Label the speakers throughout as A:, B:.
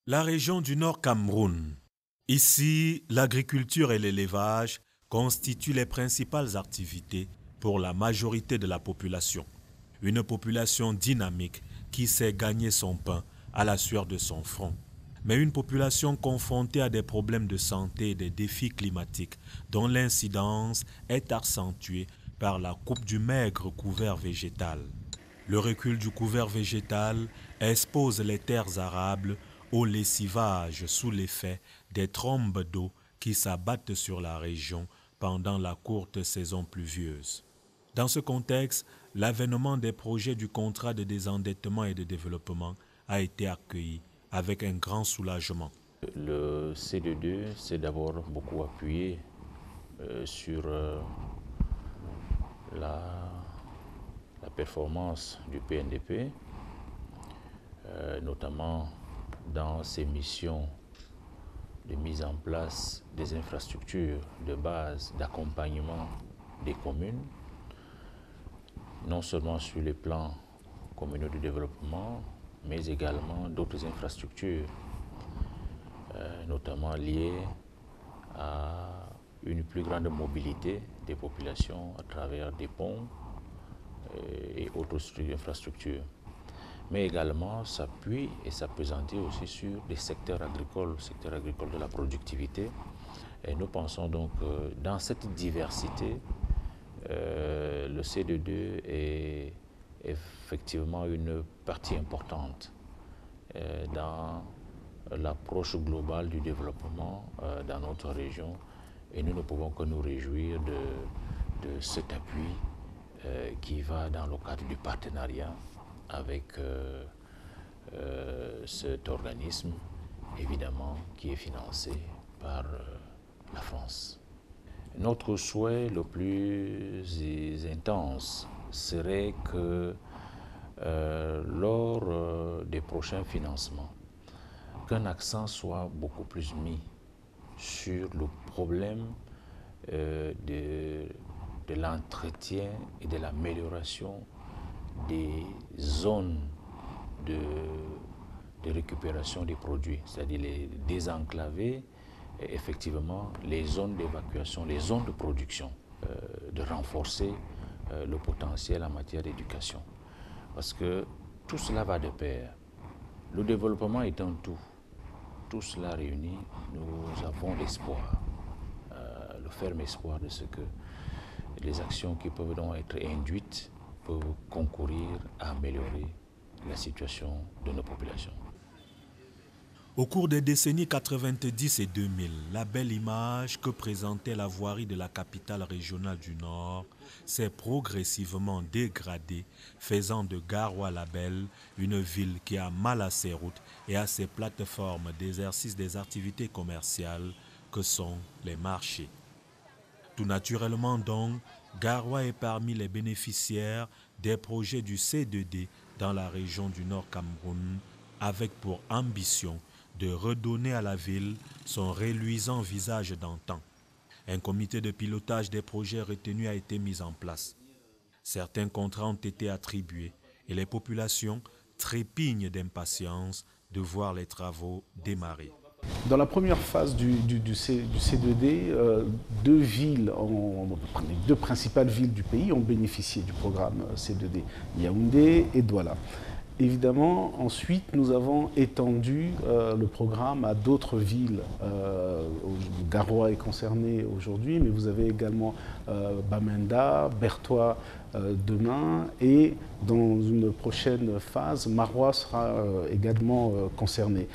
A: La région du Nord Cameroun. Ici, l'agriculture et l'élevage constituent les principales activités pour la majorité de la population. Une population dynamique qui sait gagner son pain à la sueur de son front. Mais une population confrontée à des problèmes de santé et des défis climatiques dont l'incidence est accentuée par la coupe du maigre couvert végétal. Le recul du couvert végétal expose les terres arables au lessivage sous l'effet des trombes d'eau qui s'abattent sur la région pendant la courte saison pluvieuse. Dans ce contexte, l'avènement des projets du contrat de désendettement et de développement a été accueilli avec un grand soulagement.
B: Le CD2 s'est d'abord beaucoup appuyé sur la performance du PNDP, notamment dans ses missions de mise en place des infrastructures de base d'accompagnement des communes, non seulement sur les plans communaux de développement, mais également d'autres infrastructures, notamment liées à une plus grande mobilité des populations à travers des ponts et autres infrastructures. Mais également s'appuie et s'appesantit aussi sur les secteurs agricoles, le secteur agricole de la productivité. Et nous pensons donc que dans cette diversité, le CD2 est effectivement une partie importante dans l'approche globale du développement dans notre région. Et nous ne pouvons que nous réjouir de cet appui qui va dans le cadre du partenariat avec cet organisme, évidemment, qui est financé par la France. Notre souhait le plus intense serait que lors des prochains financements, qu'un accent soit beaucoup plus mis sur le problème de l'entretien et de l'amélioration des zones de récupération des produits, c'est-à-dire les désenclaver, et effectivement les zones d'évacuation, les zones de production, de renforcer le potentiel en matière d'éducation. Parce que tout cela va de pair. Le développement est un tout cela réuni, nous avons l'espoir, le ferme espoir de ce que les actions qui peuvent donc être induites peuvent concourir à améliorer la situation de nos populations.
A: Au cours des décennies 90 et 2000, la belle image que présentait la voirie de la capitale régionale du Nord s'est progressivement dégradée, faisant de Garoua-la-Belle une ville qui a mal à ses routes et à ses plateformes d'exercice des activités commerciales que sont les marchés. Tout naturellement donc, Garoua est parmi les bénéficiaires des projets du C2D dans la région du Nord Cameroun, avec pour ambition de redonner à la ville son reluisant visage d'antan. Un comité de pilotage des projets retenus a été mis en place. Certains contrats ont été attribués et les populations trépignent d'impatience de voir les travaux démarrer.
C: Dans la première phase du C2D, deux villes, les deux principales villes du pays ont bénéficié du programme C2D, Yaoundé et Douala. Évidemment, ensuite, nous avons étendu le programme à d'autres villes. Garoua est concerné aujourd'hui, mais vous avez également Bamenda, Bertois demain, et dans une prochaine phase, Maroua sera également concerné.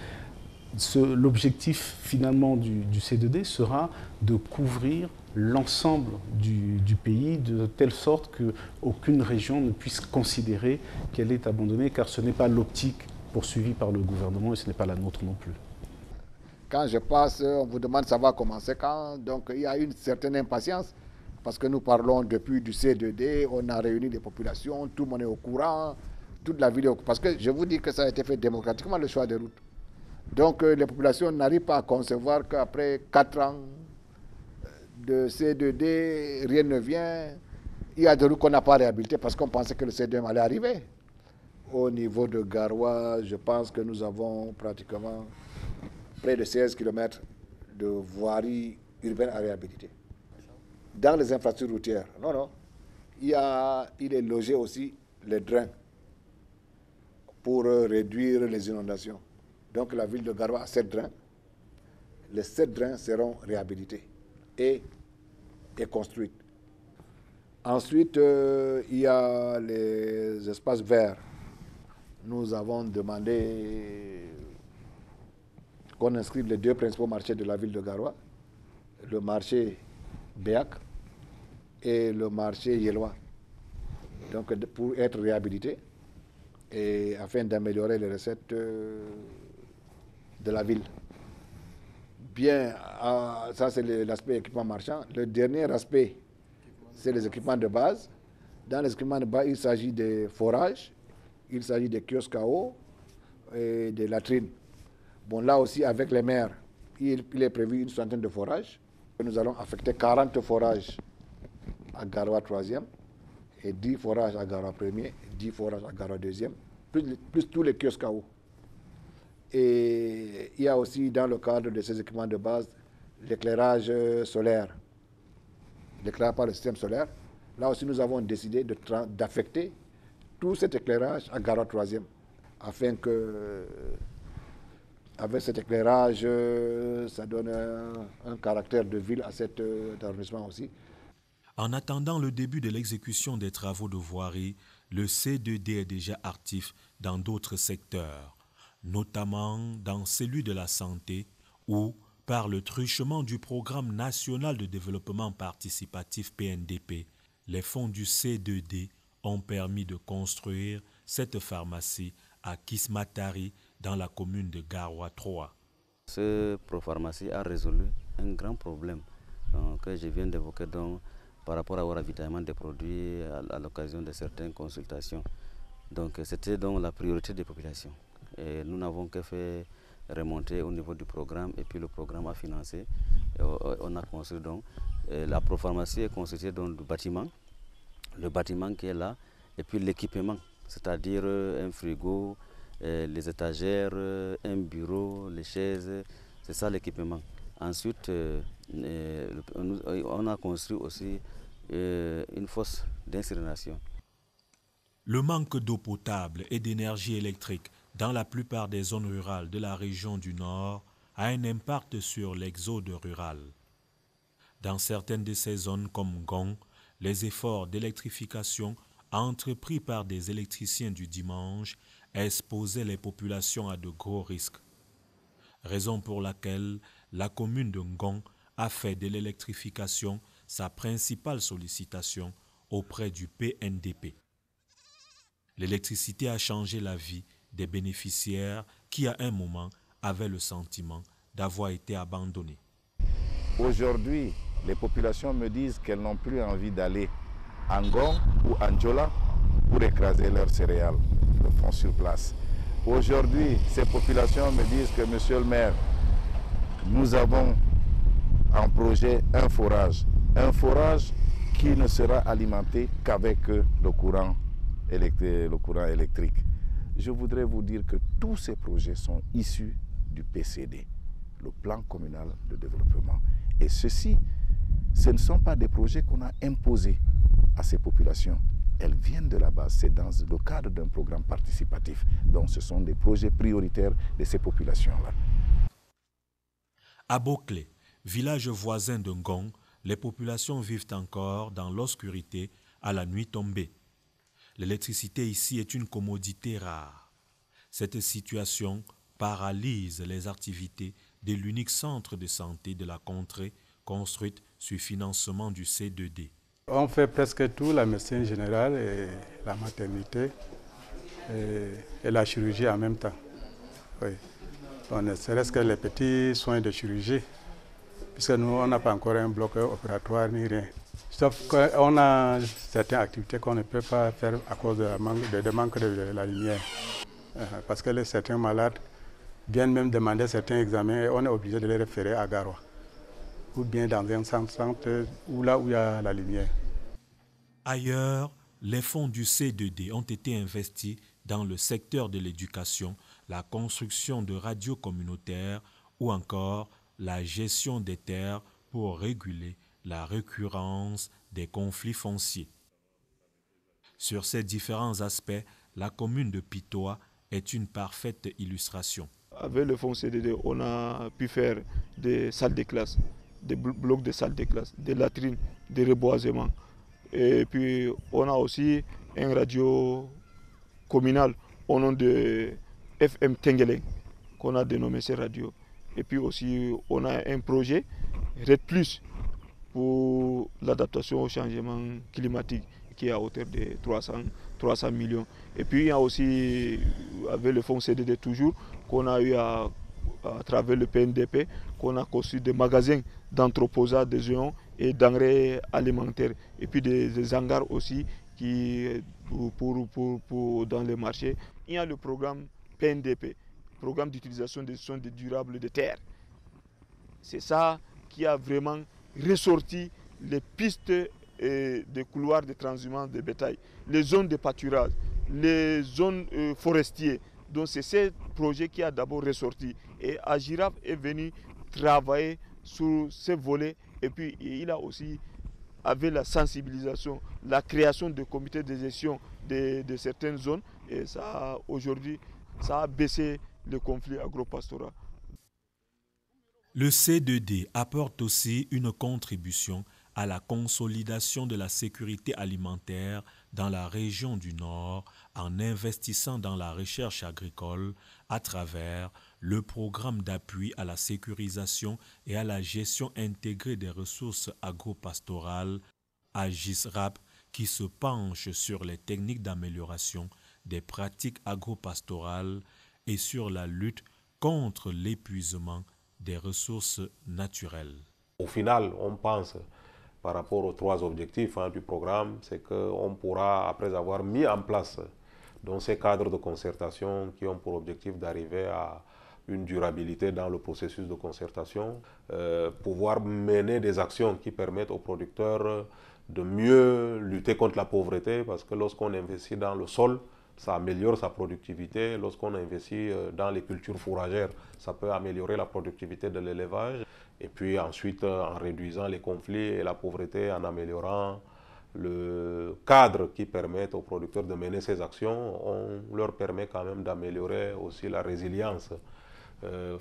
C: L'objectif finalement du C2D sera de couvrir l'ensemble du pays de telle sorte qu'aucune région ne puisse considérer qu'elle est abandonnée, car ce n'est pas l'optique poursuivie par le gouvernement et ce n'est pas la nôtre non plus.
D: Quand je passe, on vous demande ça va commencer quand, donc il y a une certaine impatience parce que nous parlons depuis du C2D, on a réuni des populations, tout le monde est au courant, toute la ville est au courant, parce que je vous dis que ça a été fait démocratiquement le choix des routes. Donc les populations n'arrivent pas à concevoir qu'après 4 ans de C2D, rien ne vient. Il y a des routes qu'on n'a pas réhabilitées parce qu'on pensait que le C2M allait arriver. Au niveau de Garoua, je pense que nous avons pratiquement près de 16 km de voirie urbaine à réhabiliter. Dans les infrastructures routières, non. Il est logé aussi les drains pour réduire les inondations. Donc la ville de Garoua a 7 drains. Les 7 drains seront réhabilités et construits. Ensuite, il y a les espaces verts. Nous avons demandé qu'on inscrive les 2 principaux marchés de la ville de Garoua, le marché Béac et le marché Yélois, donc pour être réhabilités et afin d'améliorer les recettes de la ville. Bien, ça c'est l'aspect équipement marchand. Le dernier aspect, c'est les équipements de base. Dans les équipements de base, il s'agit des forages, il s'agit des kiosques à eau et des latrines. Bon, là aussi, avec les maires, il est prévu une centaine de forages. Nous allons affecter 40 forages à Garoua 3e et 10 forages à Garoua 1er, 10 forages à Garoua 2e, plus tous les kiosques à eau. Et il y a aussi, dans le cadre de ces équipements de base, l'éclairage solaire, l'éclairage par le système solaire. Là aussi, nous avons décidé d'affecter tout cet éclairage à Garoua 3e, afin que, avec cet éclairage, ça donne un caractère de ville à cet arrondissement aussi.
A: En attendant le début de l'exécution des travaux de voirie, le C2D est déjà actif dans d'autres secteurs, notamment dans celui de la santé où, par le truchement du Programme national de développement participatif PNDP, les fonds du C2D ont permis de construire cette pharmacie à Kismatari dans la commune de Garoua 3.
E: Ce Propharmacie a résolu un grand problème que je viens d'évoquer par rapport au ravitaillement des produits à l'occasion de certaines consultations. Donc c'était donc la priorité des populations. Et nous n'avons que fait remonter au niveau du programme et puis le programme a financé. Et on a construit donc. La Propharmacie est constituée donc du bâtiment, le bâtiment qui est là, et puis l'équipement, c'est-à-dire un frigo, les étagères, un bureau, les chaises, c'est ça l'équipement. Ensuite, on a construit aussi une fosse d'incinération.
A: Le manque d'eau potable et d'énergie électrique dans la plupart des zones rurales de la région du Nord a un impact sur l'exode rural. Dans certaines de ces zones comme Ngong, les efforts d'électrification entrepris par des électriciens du dimanche exposaient les populations à de gros risques. Raison pour laquelle la commune de Ngong a fait de l'électrification sa principale sollicitation auprès du PNDP. L'électricité a changé la vie des bénéficiaires qui, à un moment, avaient le sentiment d'avoir été abandonnés.
F: Aujourd'hui, les populations me disent qu'elles n'ont plus envie d'aller à Ngong ou à Ndjola pour écraser leurs céréales, le font sur place. Aujourd'hui, ces populations me disent que, monsieur le maire, nous avons en projet un forage qui ne sera alimenté qu'avec le courant électrique. Je voudrais vous dire que tous ces projets sont issus du PCD, le plan communal de développement. Et ceci, ce ne sont pas des projets qu'on a imposés à ces populations. Elles viennent de la base, c'est dans le cadre d'un programme participatif. Donc ce sont des projets prioritaires de ces populations-là.
A: À Boclé, village voisin de Ngong, les populations vivent encore dans l'obscurité à la nuit tombée. L'électricité ici est une commodité rare. Cette situation paralyse les activités de l'unique centre de santé de la contrée construite sur financement du C2D.
G: On fait presque tout, la médecine générale et la maternité et la chirurgie en même temps. Oui. On ne serait-ce que les petits soins de chirurgie, puisque nous, on n'a pas encore un bloc opératoire ni rien. Sauf qu'on a certaines activités qu'on ne peut pas faire à cause de manque de la lumière. Parce que certains malades viennent même demander certains examens et on est obligé de les référer à Garoua. Ou bien dans un centre où là où il y a la lumière.
A: Ailleurs, les fonds du C2D ont été investis dans le secteur de l'éducation, la construction de radios communautaires ou encore la gestion des terres pour réguler la récurrence des conflits fonciers. Sur ces différents aspects, la commune de Pitoa est une parfaite illustration.
H: Avec le fonds CDD, on a pu faire des salles de classe, des blocs de salles de classe, des latrines, des reboisements. Et puis on a aussi un radio communal au nom de FM Tengeleng qu'on a dénommé ces radios. Et puis aussi on a un projet RED Plus pour l'adaptation au changement climatique qui est à hauteur de 300 millions. Et puis il y a aussi, avec le fonds CDD toujours, qu'on a eu à travers le PNDP, qu'on a construit des magasins d'entreposage de géants et d'engrais alimentaires. Et puis des hangars aussi qui, dans les marchés. Il y a le programme PNDP, programme d'utilisation des soins durables de terre. C'est ça qui a vraiment ressorti les pistes des couloirs de transhumance de bétail, les zones de pâturage, les zones forestières. Donc c'est ce projet qui a d'abord ressorti. Et Agirap est venu travailler sur ces volets. Et puis il a aussi, avec la sensibilisation, la création de comités de gestion de certaines zones. Et ça, aujourd'hui, ça a baissé le conflit agropastoral.
A: Le C2D apporte aussi une contribution à la consolidation de la sécurité alimentaire dans la région du Nord en investissant dans la recherche agricole à travers le programme d'appui à la sécurisation et à la gestion intégrée des ressources agro-pastorales AGISRAP qui se penche sur les techniques d'amélioration des pratiques agro-pastorales et sur la lutte contre l'épuisement des ressources naturelles.
I: Au final, on pense, par rapport aux 3 objectifs du programme, c'est qu'on pourra, après avoir mis en place donc, ces cadres de concertation qui ont pour objectif d'arriver à une durabilité dans le processus de concertation, pouvoir mener des actions qui permettent aux producteurs de mieux lutter contre la pauvreté, parce que lorsqu'on investit dans le sol, ça améliore sa productivité. Lorsqu'on investit dans les cultures fourragères, ça peut améliorer la productivité de l'élevage. Et puis ensuite, en réduisant les conflits et la pauvreté, en améliorant le cadre qui permet aux producteurs de mener ces actions, on leur permet quand même d'améliorer aussi la résilience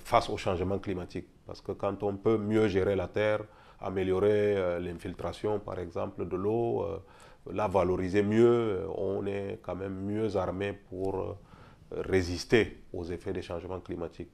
I: face au changement climatique. Parce que quand on peut mieux gérer la terre, améliorer l'infiltration par exemple de l'eau, la valoriser mieux, on est quand même mieux armé pour résister aux effets des changements climatiques.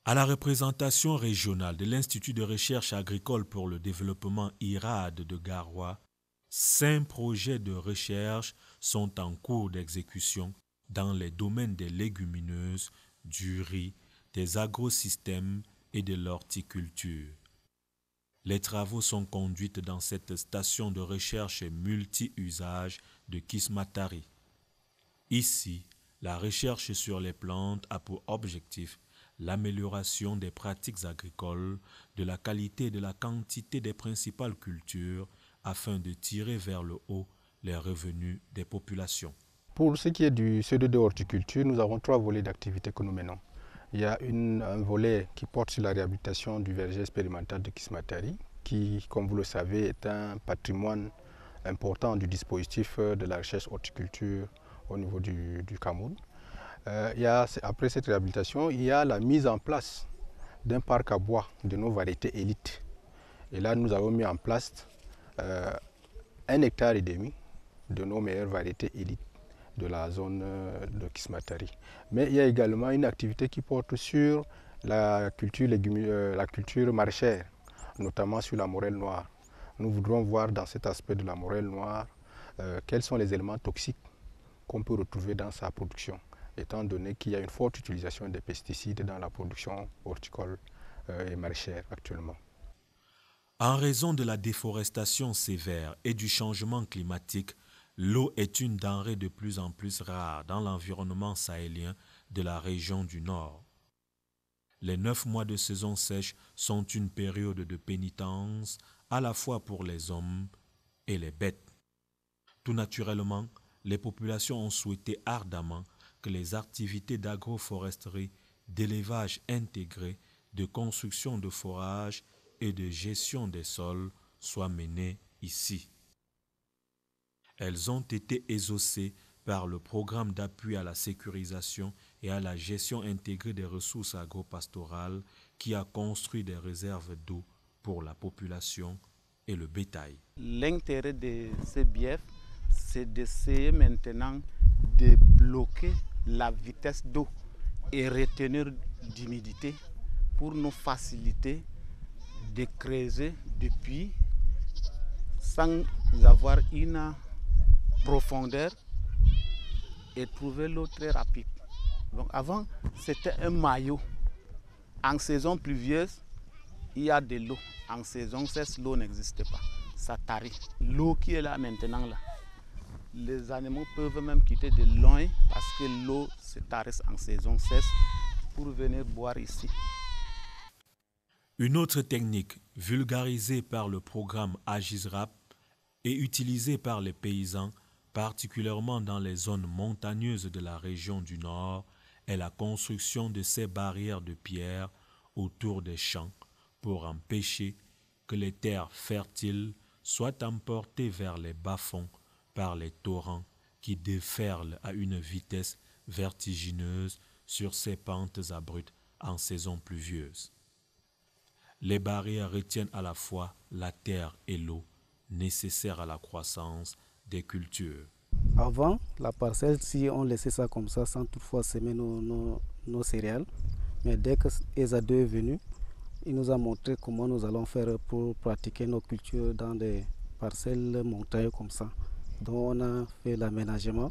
A: À la représentation régionale de l'Institut de recherche agricole pour le développement IRAD de Garoua, 5 projets de recherche sont en cours d'exécution dans les domaines des légumineuses, du riz, des agrosystèmes et de l'horticulture. Les travaux sont conduits dans cette station de recherche multi-usage de Kismatari. Ici, la recherche sur les plantes a pour objectif l'amélioration des pratiques agricoles, de la qualité et de la quantité des principales cultures afin de tirer vers le haut les revenus des populations.
G: Pour ce qui est du C2D horticulture, nous avons 3 volets d'activité que nous menons. Il y a un volet qui porte sur la réhabilitation du verger expérimental de Kismatari, qui, comme vous le savez, est un patrimoine important du dispositif de la recherche horticulture au niveau du Cameroun. Après cette réhabilitation, il y a la mise en place d'un parc à bois de nos variétés élites. Et là, nous avons mis en place 1,5 hectare de nos meilleures variétés élites de la zone de Kismatari. Mais il y a également une activité qui porte sur la culture maraîchère, notamment sur la morelle noire. Nous voudrons voir dans cet aspect de la morelle noire quels sont les éléments toxiques qu'on peut retrouver dans sa production, étant donné qu'il y a une forte utilisation des pesticides dans la production horticole et maraîchère actuellement.
A: En raison de la déforestation sévère et du changement climatique, l'eau est une denrée de plus en plus rare dans l'environnement sahélien de la région du Nord. Les 9 mois de saison sèche sont une période de pénitence à la fois pour les hommes et les bêtes. Tout naturellement, les populations ont souhaité ardemment que les activités d'agroforesterie d'élevage intégré, de construction de forages et de gestion des sols soient menées ici. Elles ont été exaucées par le programme d'appui à la sécurisation et à la gestion intégrée des ressources agro-pastorales qui a construit des réserves d'eau pour la population et le bétail.
C: L'intérêt de ces biefs, c'est d'essayer maintenant de bloquer la vitesse d'eau et retenir d'humidité pour nous faciliter de creuser des puits sans avoir une profondeur et trouver l'eau très rapide. Donc avant, c'était un maillot. En saison pluvieuse, il y a de l'eau. En saison sèche, l'eau n'existe pas. Ça tarit. L'eau qui est là maintenant, là, les animaux peuvent même quitter de loin parce que l'eau se tarisse en saison sèche pour venir boire ici.
A: Une autre technique vulgarisée par le programme AGISRAP et utilisée par les paysans, particulièrement dans les zones montagneuses de la région du Nord, est la construction de ces barrières de pierre autour des champs pour empêcher que les terres fertiles soient emportées vers les bas-fonds par les torrents qui déferlent à une vitesse vertigineuse sur ces pentes abruptes en saison pluvieuse. Les barrières retiennent à la fois la terre et l'eau nécessaires à la croissance des cultures.
J: Avant, la parcelle, si on laissait ça comme ça, sans toutefois semer nos céréales, mais dès que ESA2 est venu, il nous a montré comment nous allons faire pour pratiquer nos cultures dans des parcelles montagneuses comme ça. Donc on a fait l'aménagement.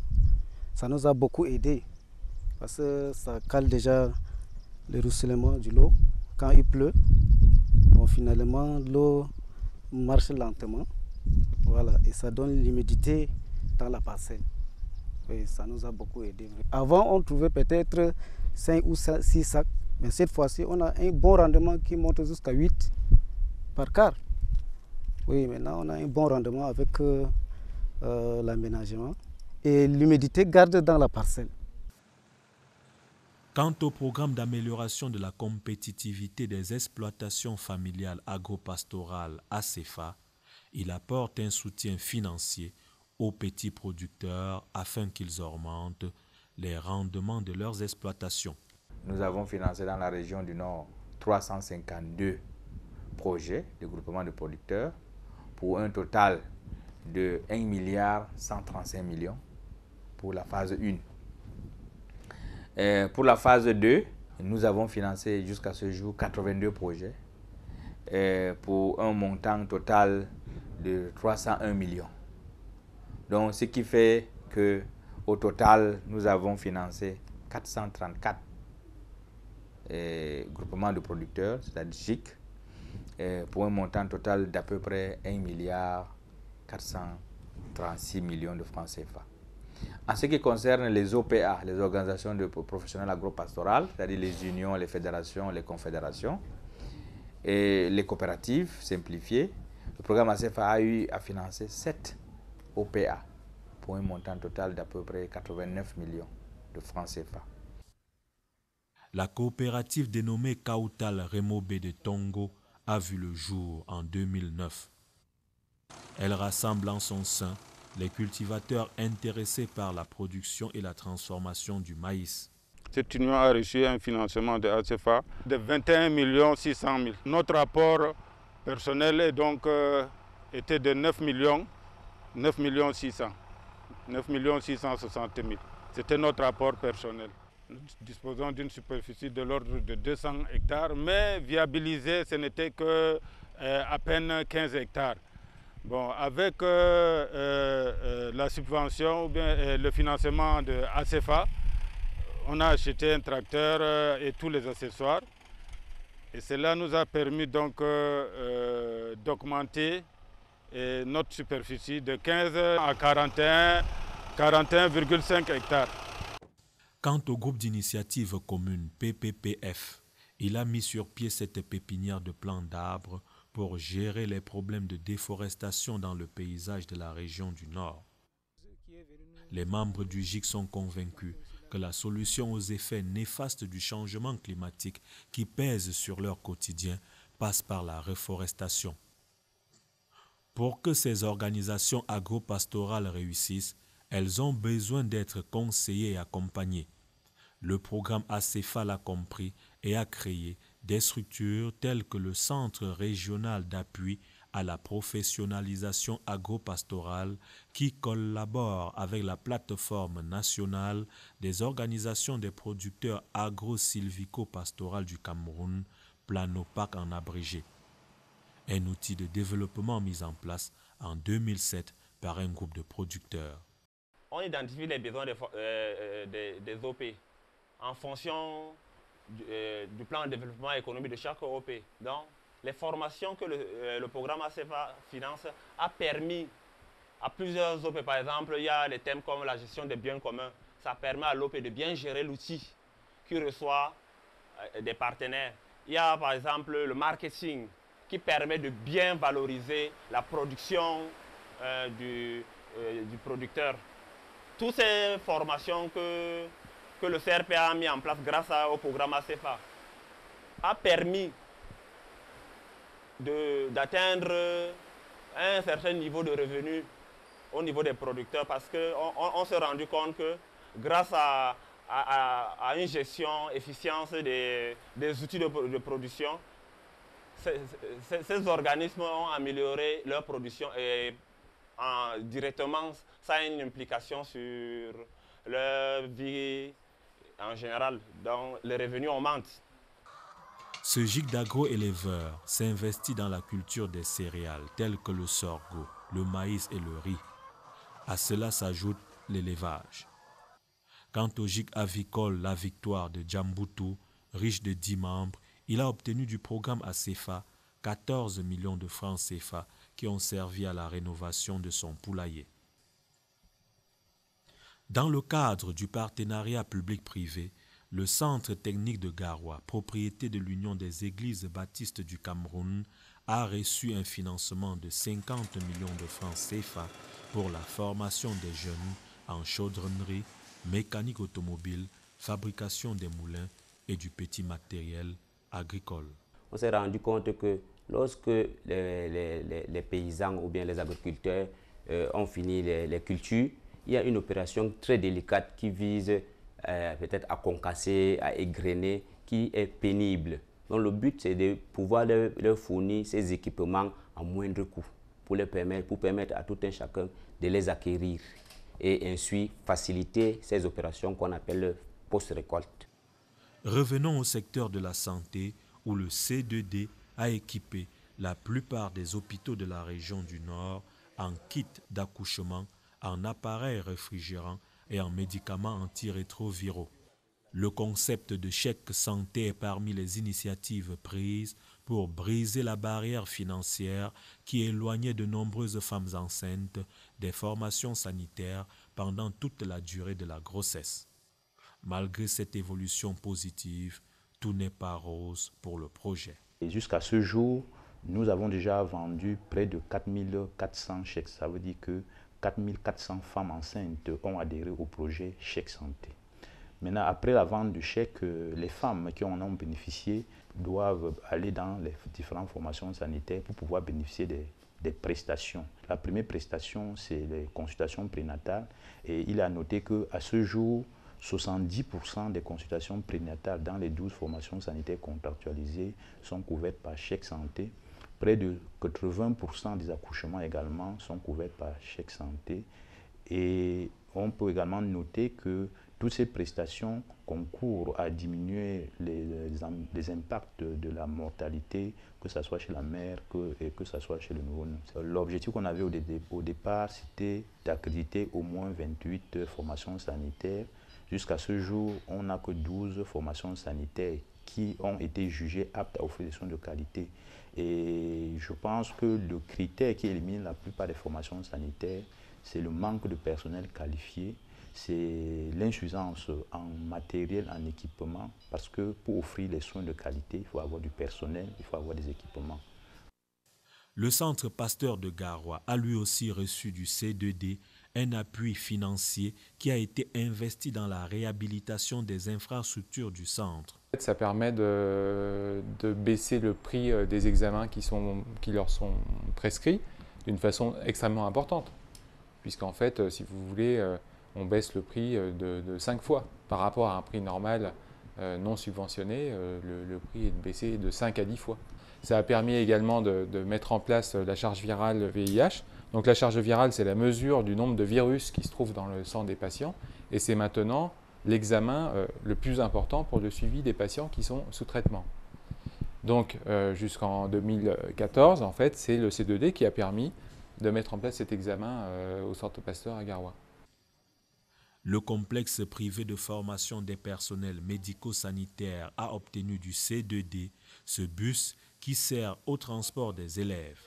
J: Ça nous a beaucoup aidé parce que ça cale déjà le ruissellement de l'eau. Quand il pleut, bon, finalement l'eau marche lentement. Voilà, et ça donne l'humidité dans la parcelle. Et ça nous a beaucoup aidé. Avant, on trouvait peut-être 5 ou 6 sacs, mais cette fois-ci, on a un bon rendement qui monte jusqu'à 8 par quart. Oui, maintenant, on a un bon rendement avec l'aménagement. Et l'humidité garde dans la parcelle.
A: Quant au programme d'amélioration de la compétitivité des exploitations familiales agro-pastorales ACEFA, il apporte un soutien financier aux petits producteurs afin qu'ils augmentent les rendements de leurs exploitations.
K: Nous avons financé dans la région du Nord 352 projets de groupement de producteurs pour un total de 1,135 milliard pour la phase 1. Pour la phase 2, nous avons financé jusqu'à ce jour 82 projets pour un montant total de 301 millions. Donc, ce qui fait qu'au total, nous avons financé 434 groupements de producteurs, c'est-à-dire GIC, pour un montant total d'à peu près 1,436 milliard de francs CFA. En ce qui concerne les OPA, les organisations de professionnels agro-pastorales, c'est-à-dire les unions, les fédérations, les confédérations, et les coopératives simplifiées, le programme ACEFA a eu à financer 7 OPA pour un montant total d'à peu près 89 millions de francs CFA.
A: La coopérative dénommée Kautal Remobe de Tongo a vu le jour en 2009. Elle rassemble en son sein les cultivateurs intéressés par la production et la transformation du maïs.
G: Cette union a reçu un financement de ACEFA de 21 600 000. Notre apport personnel est donc, était de 9 660 000. C'était notre apport personnel. Nous disposons d'une superficie de l'ordre de 200 hectares, mais viabilisé, ce n'était que à peine 15 hectares. Bon, avec la subvention ou bien le financement de ACEFA, on a acheté un tracteur et tous les accessoires. Et cela nous a permis donc d'augmenter notre superficie de 15 à 41,5 hectares.
A: Quant au groupe d'initiative commune PPPF, il a mis sur pied cette pépinière de plants d'arbres pour gérer les problèmes de déforestation dans le paysage de la région du Nord. Les membres du GIC sont convaincus que la solution aux effets néfastes du changement climatique qui pèse sur leur quotidien passe par la reforestation. Pour que ces organisations agro-pastorales réussissent, elles ont besoin d'être conseillées et accompagnées. Le programme ACEFA l'a compris et a créé des structures telles que le Centre régional d'appui à la professionnalisation agro-pastorale qui collabore avec la plateforme nationale des organisations des producteurs agro-sylvico-pastorales du Cameroun, Planopac en abrégé. Un outil de développement mis en place en 2007 par un groupe de producteurs.
L: On identifie les besoins des OP en fonction du plan de développement économique de chaque OP. Donc, les formations que le programme ACEFA finance a permis à plusieurs OP. Par exemple, il y a des thèmes comme la gestion des biens communs. Ça permet à l'OP de bien gérer l'outil qui reçoit des partenaires. Il y a par exemple le marketing qui permet de bien valoriser la production du producteur. Toutes ces formations que le CRP a mis en place grâce au programme ACEFA a permis d'atteindre un certain niveau de revenus au niveau des producteurs parce qu'on s'est rendu compte que grâce à une gestion efficiente des outils de production, ces organismes ont amélioré leur production et directement, ça a une implication sur leur vie en général. Donc, les revenus augmentent.
A: Ce gigue d'agro-éleveurs s'investit dans la culture des céréales telles que le sorgho, le maïs et le riz. À cela s'ajoute l'élevage. Quant au gigue avicole La Victoire de Djamboutou, riche de 10 membres, il a obtenu du programme ACEFA 14 millions de francs CFA qui ont servi à la rénovation de son poulailler. Dans le cadre du partenariat public-privé, le Centre technique de Garoua, propriété de l'Union des églises baptistes du Cameroun, a reçu un financement de 50 millions de francs CFA pour la formation des jeunes en chaudronnerie, mécanique automobile, fabrication des moulins et du petit matériel agricole.
M: On s'est rendu compte que lorsque les paysans ou bien les agriculteurs ont fini les cultures, il y a une opération très délicate qui vise peut-être à concasser, à égrener, qui est pénible. Donc le but, c'est de pouvoir leur fournir ces équipements à moindre coût pour permettre à tout un chacun de les acquérir et ainsi faciliter ces opérations qu'on appelle post-récolte.
A: Revenons au secteur de la santé où le C2D a équipé la plupart des hôpitaux de la région du Nord en kits d'accouchement, en appareils réfrigérants et en médicaments antirétroviraux. Le concept de chèque santé est parmi les initiatives prises pour briser la barrière financière qui éloignait de nombreuses femmes enceintes des formations sanitaires pendant toute la durée de la grossesse. Malgré cette évolution positive, tout n'est pas rose pour le projet.
N: Jusqu'à ce jour, nous avons déjà vendu près de 4400 chèques. Ça veut dire que 4400 femmes enceintes ont adhéré au projet Chèque Santé. Maintenant, après la vente du chèque, les femmes qui en ont bénéficié doivent aller dans les différentes formations sanitaires pour pouvoir bénéficier des prestations. La première prestation, c'est les consultations prénatales. Et il a noté qu'à ce jour, 70% des consultations prénatales dans les 12 formations sanitaires contractualisées sont couvertes par Chèque Santé. Près de 80% des accouchements également sont couverts par Chèque Santé. Et on peut également noter que toutes ces prestations concourent à diminuer les impacts de la mortalité, que ce soit chez la mère et que ce soit chez le nouveau-né. L'objectif qu'on avait au départ, c'était d'accréditer au moins 28 formations sanitaires. Jusqu'à ce jour, on n'a que 12 formations sanitaires qui ont été jugées aptes à offrir des soins de qualité. Et je pense que le critère qui élimine la plupart des formations sanitaires, c'est le manque de personnel qualifié, c'est l'insuffisance en matériel, en équipement, parce que pour offrir les soins de qualité, il faut avoir du personnel, il faut avoir des équipements.
A: Le Centre Pasteur de Garoua a lui aussi reçu du C2D un appui financier qui a été investi dans la réhabilitation des infrastructures du centre.
O: Ça permet de baisser le prix des examens qui leur sont prescrits d'une façon extrêmement importante. Puisqu'en fait, si vous voulez, on baisse le prix de 5 fois. Par rapport à un prix normal non subventionné, le prix est baissé de 5 à 10 fois. Ça a permis également de mettre en place la charge virale VIH. Donc la charge virale, c'est la mesure du nombre de virus qui se trouvent dans le sang des patients. Et c'est maintenant l'examen le plus important pour le suivi des patients qui sont sous traitement. Donc jusqu'en 2014, en fait, c'est le C2D qui a permis de mettre en place cet examen au Centre Pasteur à Garoua.
A: Le complexe privé de formation des personnels médico-sanitaires a obtenu du C2D ce bus qui sert au transport des élèves.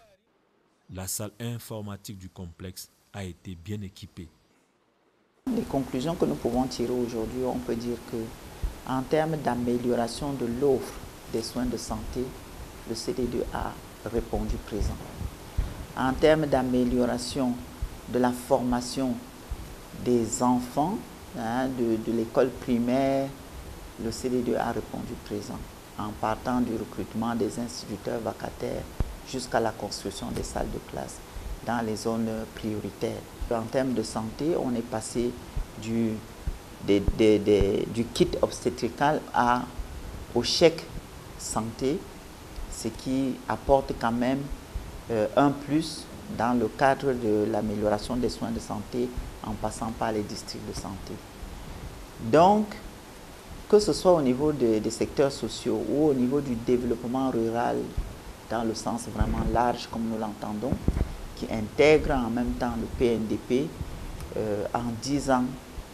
A: La salle informatique du complexe a été bien équipée.
P: Les conclusions que nous pouvons tirer aujourd'hui, on peut dire que en termes d'amélioration de l'offre des soins de santé, le CD2 a répondu présent. En termes d'amélioration de la formation des enfants de l'école primaire, le CD2 a répondu présent, en partant du recrutement des instituteurs vacataires jusqu'à la construction des salles de classe dans les zones prioritaires. En termes de santé, on est passé du kit obstétrical au chèque santé, ce qui apporte quand même un plus dans le cadre de l'amélioration des soins de santé en passant par les districts de santé. Donc, que ce soit au niveau des secteurs sociaux ou au niveau du développement rural, dans le sens vraiment large comme nous l'entendons, qui intègre en même temps le PNDP, en 10 ans,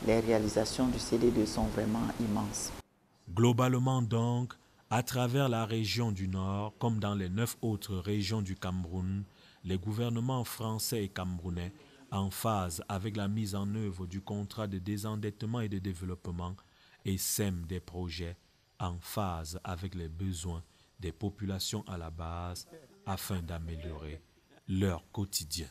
P: les réalisations du CD2 sont vraiment immenses.
A: Globalement donc, à travers la région du Nord, comme dans les 9 autres régions du Cameroun, les gouvernements français et camerounais, en phase avec la mise en œuvre du contrat de désendettement et de développement, essaiment des projets en phase avec les besoins des populations à la base afin d'améliorer leur quotidien.